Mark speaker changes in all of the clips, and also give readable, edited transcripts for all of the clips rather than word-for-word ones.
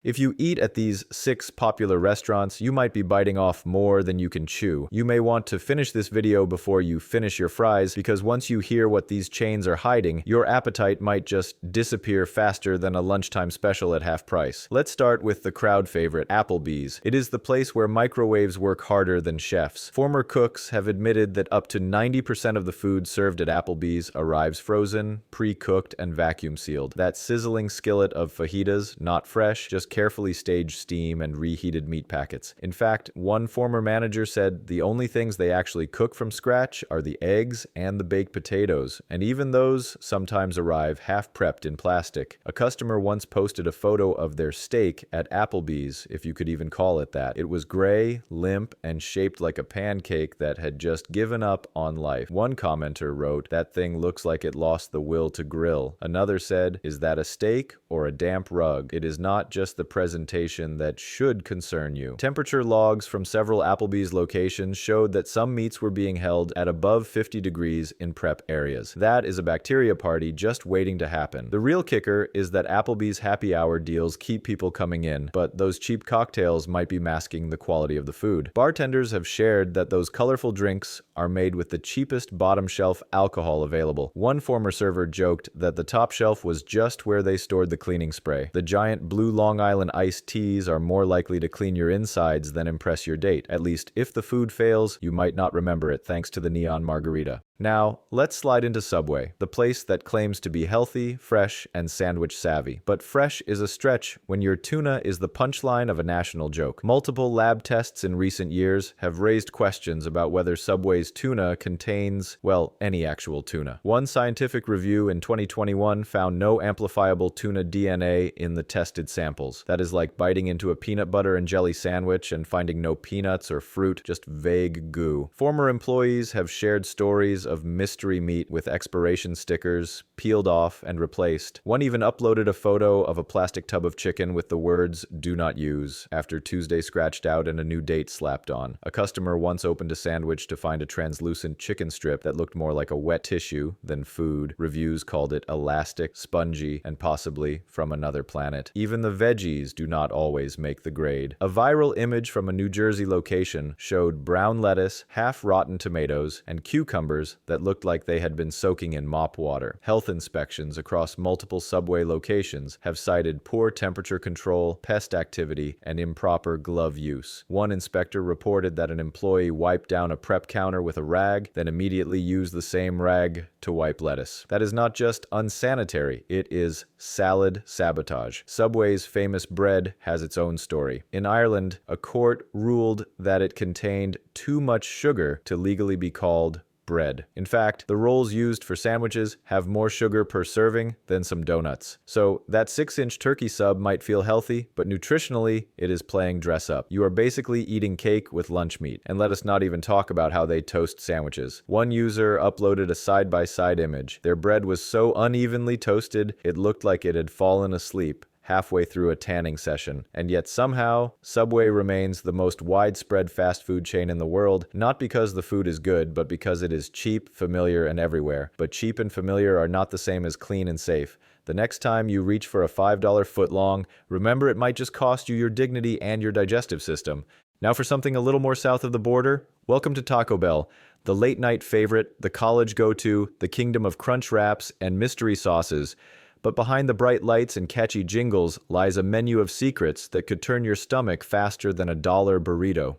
Speaker 1: If you eat at these 6 popular restaurants, you might be biting off more than you can chew. You may want to finish this video before you finish your fries, because once you hear what these chains are hiding, your appetite might just disappear faster than a lunchtime special at half price. Let's start with the crowd favorite, Applebee's. It is the place where microwaves work harder than chefs. Former cooks have admitted that up to 90% of the food served at Applebee's arrives frozen, pre-cooked, and vacuum sealed. That sizzling skillet of fajitas, not fresh, just carefully staged steam and reheated meat packets. In fact, one former manager said the only things they actually cook from scratch are the eggs and the baked potatoes, and even those sometimes arrive half-prepped in plastic. A customer once posted a photo of their steak at Applebee's, if you could even call it that. It was gray, limp, and shaped like a pancake that had just given up on life. One commenter wrote, "That thing looks like it lost the will to grill." Another said, "Is that a steak or a damp rug? It is not just the presentation that should concern you." Temperature logs from several Applebee's locations showed that some meats were being held at above 50 degrees in prep areas. That is a bacteria party just waiting to happen. The real kicker is that Applebee's happy hour deals keep people coming in, but those cheap cocktails might be masking the quality of the food. Bartenders have shared that those colorful drinks are made with the cheapest bottom shelf alcohol available. One former server joked that the top shelf was just where they stored the cleaning spray. The giant blue Long Island iced teas are more likely to clean your insides than impress your date. At least, if the food fails, you might not remember it thanks to the neon margarita. Now, let's slide into Subway, the place that claims to be healthy, fresh, and sandwich savvy. But fresh is a stretch when your tuna is the punchline of a national joke. Multiple lab tests in recent years have raised questions about whether Subway's tuna contains, well, any actual tuna. One scientific review in 2021 found no amplifiable tuna DNA in the tested samples. That is like biting into a peanut butter and jelly sandwich and finding no peanuts or fruit, just vague goo. Former employees have shared stories of mystery meat with expiration stickers peeled off and replaced. One even uploaded a photo of a plastic tub of chicken with the words "do not use" after Tuesday scratched out and a new date slapped on. A customer once opened a sandwich to find a translucent chicken strip that looked more like a wet tissue than food. Reviews called it elastic, spongy, and possibly from another planet. Even the veggies do not always make the grade. A viral image from a New Jersey location showed brown lettuce, half-rotten tomatoes, and cucumbers that looked like they had been soaking in mop water. Health inspections across multiple Subway locations have cited poor temperature control, pest activity, and improper glove use. One inspector reported that an employee wiped down a prep counter with a rag, then immediately used the same rag to wipe lettuce. That is not just unsanitary, it is salad sabotage. Subway's famous bread has its own story. In Ireland, a court ruled that it contained too much sugar to legally be called bread. In fact, the rolls used for sandwiches have more sugar per serving than some donuts. So that 6-inch turkey sub might feel healthy, but nutritionally, it is playing dress up. You are basically eating cake with lunch meat. And let us not even talk about how they toast sandwiches. One user uploaded a side-by-side image. Their bread was so unevenly toasted, it looked like it had fallen asleep halfway through a tanning session. And yet somehow, Subway remains the most widespread fast food chain in the world, not because the food is good, but because it is cheap, familiar, and everywhere. But cheap and familiar are not the same as clean and safe. The next time you reach for a $5 footlong, remember it might just cost you your dignity and your digestive system. Now for something a little more south of the border, welcome to Taco Bell. The late-night favorite, the college go-to, the kingdom of crunch wraps and mystery sauces. But behind the bright lights and catchy jingles lies a menu of secrets that could turn your stomach faster than a $1 burrito.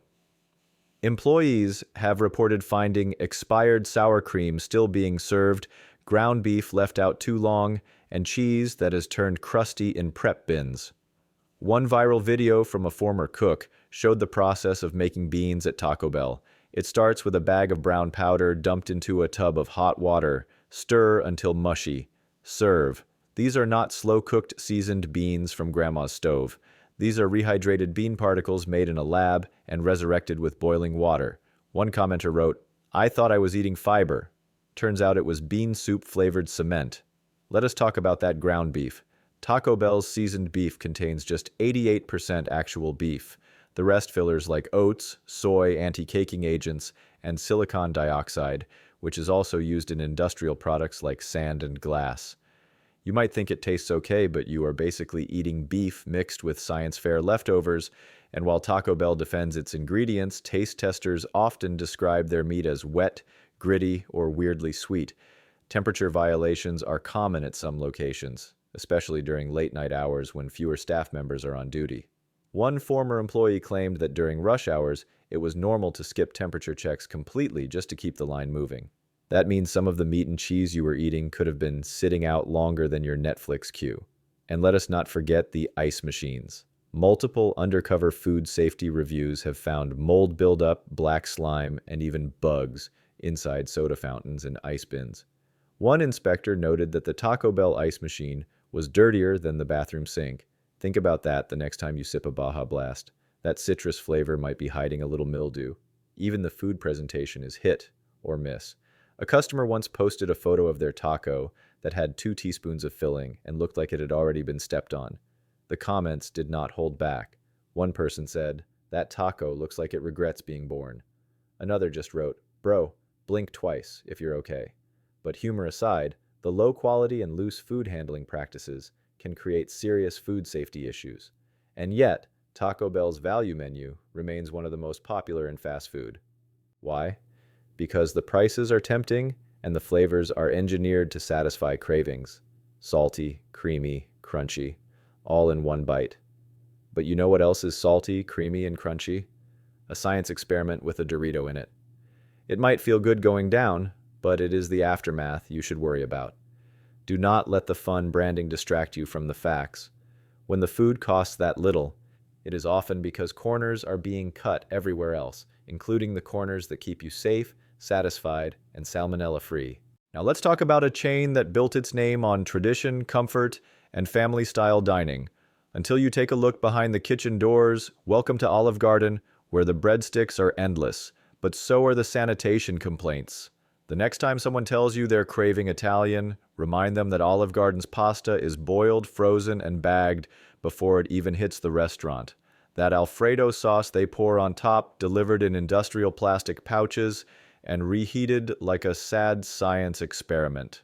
Speaker 1: Employees have reported finding expired sour cream still being served, ground beef left out too long, and cheese that has turned crusty in prep bins. One viral video from a former cook showed the process of making beans at Taco Bell. It starts with a bag of brown powder dumped into a tub of hot water. Stir until mushy. Serve. These are not slow-cooked seasoned beans from Grandma's stove. These are rehydrated bean particles made in a lab and resurrected with boiling water. One commenter wrote, "I thought I was eating fiber. Turns out it was bean soup-flavored cement." Let us talk about that ground beef. Taco Bell's seasoned beef contains just 88% actual beef. The rest fillers like oats, soy, anti-caking agents, and silicon dioxide, which is also used in industrial products like sand and glass. You might think it tastes okay, but you are basically eating beef mixed with science fair leftovers. And while Taco Bell defends its ingredients, taste testers often describe their meat as wet, gritty, or weirdly sweet. Temperature violations are common at some locations, especially during late night hours when fewer staff members are on duty. One former employee claimed that during rush hours, it was normal to skip temperature checks completely just to keep the line moving. That means some of the meat and cheese you were eating could have been sitting out longer than your Netflix queue. And let us not forget the ice machines. Multiple undercover food safety reviews have found mold buildup, black slime, and even bugs inside soda fountains and ice bins. One inspector noted that the Taco Bell ice machine was dirtier than the bathroom sink. Think about that the next time you sip a Baja Blast. That citrus flavor might be hiding a little mildew. Even the food presentation is hit or miss. A customer once posted a photo of their taco that had 2 teaspoons of filling and looked like it had already been stepped on. The comments did not hold back. One person said, "That taco looks like it regrets being born." Another just wrote, "Bro, blink twice if you're okay." But humor aside, the low quality and loose food handling practices can create serious food safety issues. And yet, Taco Bell's value menu remains one of the most popular in fast food. Why? Because the prices are tempting and the flavors are engineered to satisfy cravings. Salty, creamy, crunchy, all in one bite. But you know what else is salty, creamy, and crunchy? A science experiment with a Dorito in it. It might feel good going down, but it is the aftermath you should worry about. Do not let the fun branding distract you from the facts. When the food costs that little, it is often because corners are being cut everywhere else, including the corners that keep you safe, satisfied, and salmonella-free. Now let's talk about a chain that built its name on tradition, comfort, and family-style dining. Until you take a look behind the kitchen doors, welcome to Olive Garden, where the breadsticks are endless, but so are the sanitation complaints. The next time someone tells you they're craving Italian, remind them that Olive Garden's pasta is boiled, frozen, and bagged before it even hits the restaurant. That Alfredo sauce they pour on top, delivered in industrial plastic pouches, and reheated like a sad science experiment.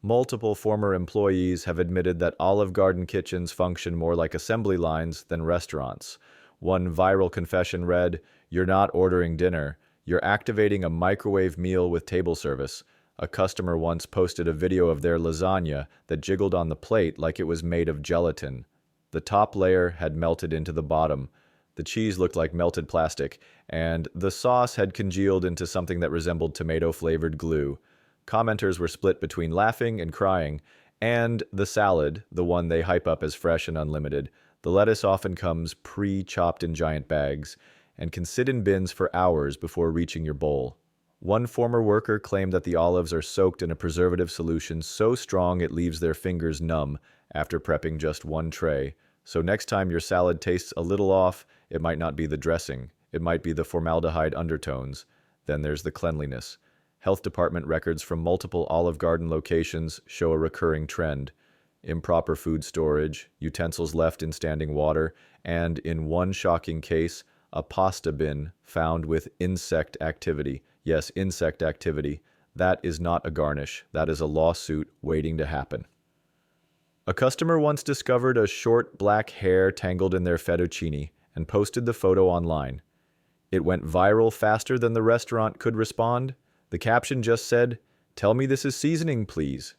Speaker 1: Multiple former employees have admitted that Olive Garden kitchens function more like assembly lines than restaurants. One viral confession read, "You're not ordering dinner. You're activating a microwave meal with table service." A customer once posted a video of their lasagna that jiggled on the plate like it was made of gelatin. The top layer had melted into the bottom. The cheese looked like melted plastic, and the sauce had congealed into something that resembled tomato-flavored glue. Commenters were split between laughing and crying, and the salad, the one they hype up as fresh and unlimited. The lettuce often comes pre-chopped in giant bags and can sit in bins for hours before reaching your bowl. One former worker claimed that the olives are soaked in a preservative solution so strong it leaves their fingers numb after prepping just one tray. So next time your salad tastes a little off, it might not be the dressing. It might be the formaldehyde undertones. Then there's the cleanliness. Health department records from multiple Olive Garden locations show a recurring trend. Improper food storage, utensils left in standing water, and in one shocking case, a pasta bin found with insect activity. Yes, insect activity. That is not a garnish. That is a lawsuit waiting to happen. A customer once discovered a short black hair tangled in their fettuccine and posted the photo online. It went viral faster than the restaurant could respond. The caption just said, "Tell me this is seasoning, please."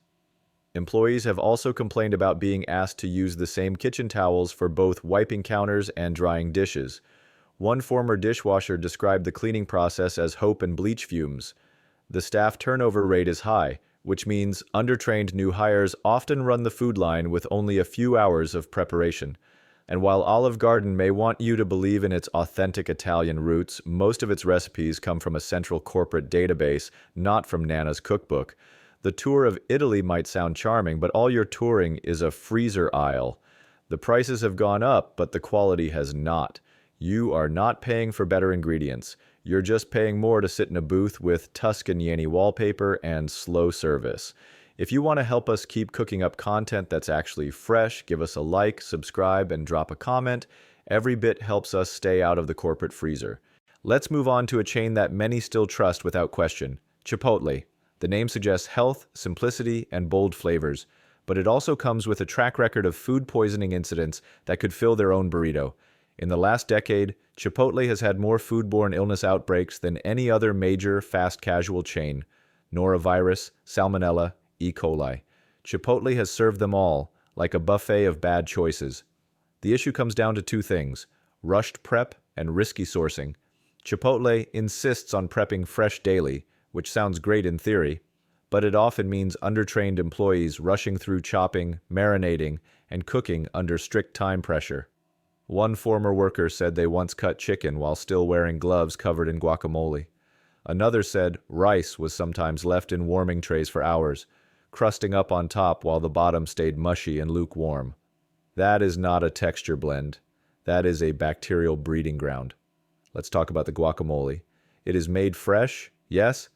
Speaker 1: Employees have also complained about being asked to use the same kitchen towels for both wiping counters and drying dishes. One former dishwasher described the cleaning process as hope and bleach fumes. The staff turnover rate is high, which means undertrained new hires often run the food line with only a few hours of preparation. And while Olive Garden may want you to believe in its authentic Italian roots, most of its recipes come from a central corporate database, not from Nana's cookbook. The tour of Italy might sound charming, but all you're touring is a freezer aisle. The prices have gone up, but the quality has not. You are not paying for better ingredients. You're just paying more to sit in a booth with Tuscany wallpaper and slow service. If you want to help us keep cooking up content that's actually fresh, give us a like, subscribe, and drop a comment. Every bit helps us stay out of the corporate freezer. Let's move on to a chain that many still trust without question, Chipotle. The name suggests health, simplicity, and bold flavors. but it also comes with a track record of food poisoning incidents that could fill their own burrito. In the last decade, Chipotle has had more foodborne illness outbreaks than any other major fast casual chain. Norovirus, Salmonella, E. coli. Chipotle has served them all, like a buffet of bad choices. The issue comes down to two things: rushed prep and risky sourcing. Chipotle insists on prepping fresh daily, which sounds great in theory, but it often means undertrained employees rushing through chopping, marinating, and cooking under strict time pressure. One former worker said they once cut chicken while still wearing gloves covered in guacamole. Another said rice was sometimes left in warming trays for hours, crusting up on top while the bottom stayed mushy and lukewarm. That is not a texture blend. That is a bacterial breeding ground. Let's talk about the guacamole. It is made fresh, yes,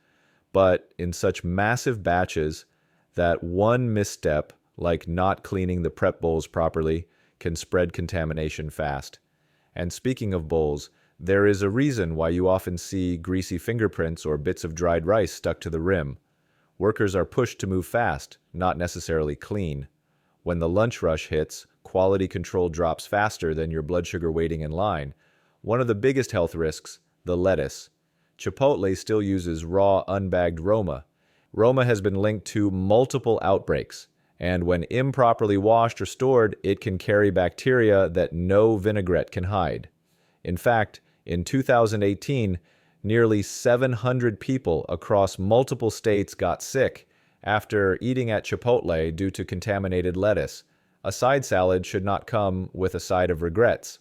Speaker 1: but in such massive batches that one misstep, like not cleaning the prep bowls properly, can spread contamination fast. And speaking of bowls, there is a reason why you often see greasy fingerprints or bits of dried rice stuck to the rim. Workers are pushed to move fast, not necessarily clean. When the lunch rush hits, quality control drops faster than your blood sugar waiting in line. One of the biggest health risks, the lettuce. Chipotle still uses raw, unbagged Roma. Roma has been linked to multiple outbreaks, and when improperly washed or stored, it can carry bacteria that no vinaigrette can hide. In fact, in 2018, nearly 700 people across multiple states got sick after eating at Chipotle due to contaminated lettuce. A side salad should not come with a side of regrets.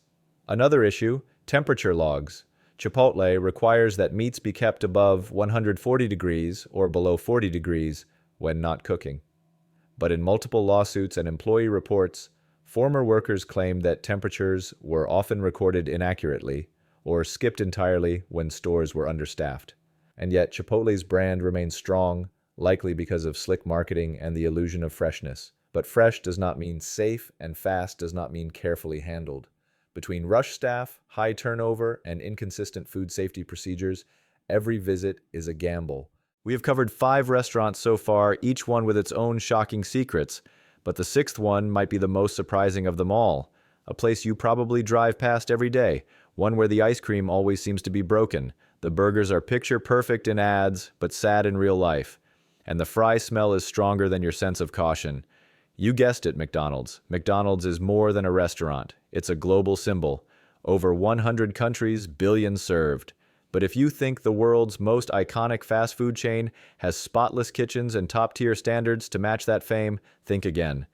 Speaker 1: Another issue, temperature logs. Chipotle requires that meats be kept above 140 degrees or below 40 degrees when not cooking. But in multiple lawsuits and employee reports, former workers claimed that temperatures were often recorded inaccurately or skipped entirely when stores were understaffed. And yet Chipotle's brand remains strong, likely because of slick marketing and the illusion of freshness. But fresh does not mean safe, and fast does not mean carefully handled. Between rush staff, high turnover, and inconsistent food safety procedures, every visit is a gamble. We have covered 5 restaurants so far, each one with its own shocking secrets, but the 6th one might be the most surprising of them all. A place you probably drive past every day, one where the ice cream always seems to be broken. The burgers are picture perfect in ads, but sad in real life. And the fry smell is stronger than your sense of caution. You guessed it, McDonald's. McDonald's is more than a restaurant. It's a global symbol. Over 100 countries, billions served. But if you think the world's most iconic fast food chain has spotless kitchens and top-tier standards to match that fame, think again.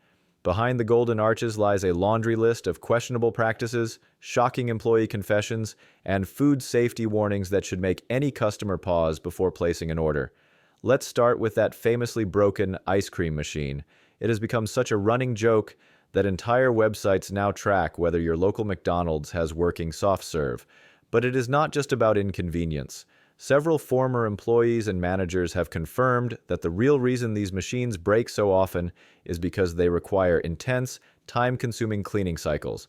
Speaker 1: Behind the golden arches lies a laundry list of questionable practices, shocking employee confessions, and food safety warnings that should make any customer pause before placing an order. Let's start with that famously broken ice cream machine. It has become such a running joke that entire websites now track whether your local McDonald's has working soft serve. But it is not just about inconvenience. Several former employees and managers have confirmed that the real reason these machines break so often is because they require intense, time-consuming cleaning cycles.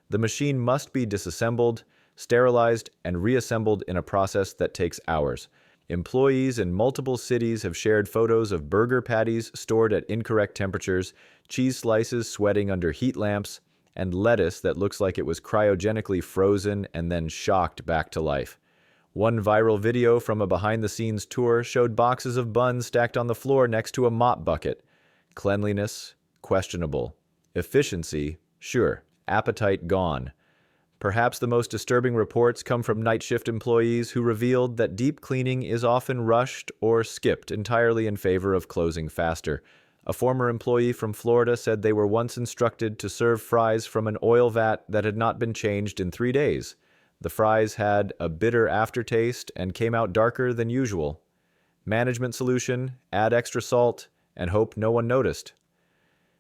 Speaker 1: The machine must be disassembled, sterilized, and reassembled in a process that takes hours. Employees in multiple cities have shared photos of burger patties stored at incorrect temperatures, cheese slices sweating under heat lamps, and lettuce that looks like it was cryogenically frozen and then shocked back to life. One viral video from a behind-the-scenes tour showed boxes of buns stacked on the floor next to a mop bucket. Cleanliness? Questionable. Efficiency? Sure. Appetite gone. Perhaps the most disturbing reports come from night shift employees who revealed that deep cleaning is often rushed or skipped entirely in favor of closing faster. A former employee from Florida said they were once instructed to serve fries from an oil vat that had not been changed in 3 days. The fries had a bitter aftertaste and came out darker than usual. Management solution: add extra salt and hope no one noticed.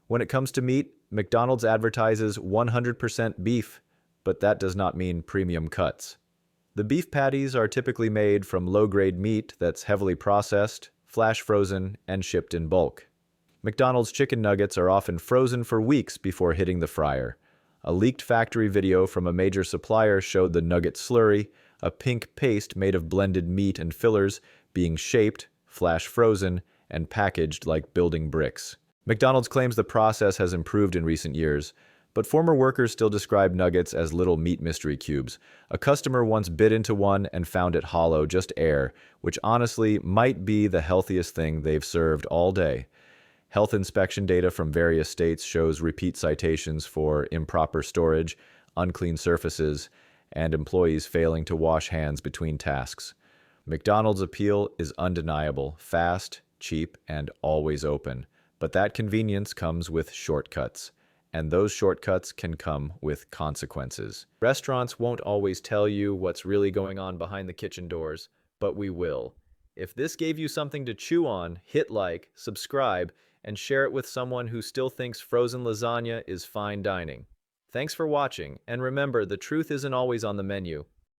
Speaker 1: When it comes to meat, McDonald's advertises 100% beef, but that does not mean premium cuts. The beef patties are typically made from low-grade meat that's heavily processed, flash frozen, and shipped in bulk. McDonald's chicken nuggets are often frozen for weeks before hitting the fryer. A leaked factory video from a major supplier showed the nugget slurry, a pink paste made of blended meat and fillers, being shaped, flash frozen, and packaged like building bricks. McDonald's claims the process has improved in recent years, but former workers still describe nuggets as little meat mystery cubes. A customer once bit into one and found it hollow, just air, which honestly might be the healthiest thing they've served all day. Health inspection data from various states shows repeat citations for improper storage, unclean surfaces, and employees failing to wash hands between tasks. McDonald's appeal is undeniable: fast, cheap, and always open. But that convenience comes with shortcuts, and those shortcuts can come with consequences. Restaurants won't always tell you what's really going on behind the kitchen doors, but we will. If this gave you something to chew on, hit like, subscribe, and share it with someone who still thinks frozen lasagna is fine dining. Thanks for watching, and remember, the truth isn't always on the menu.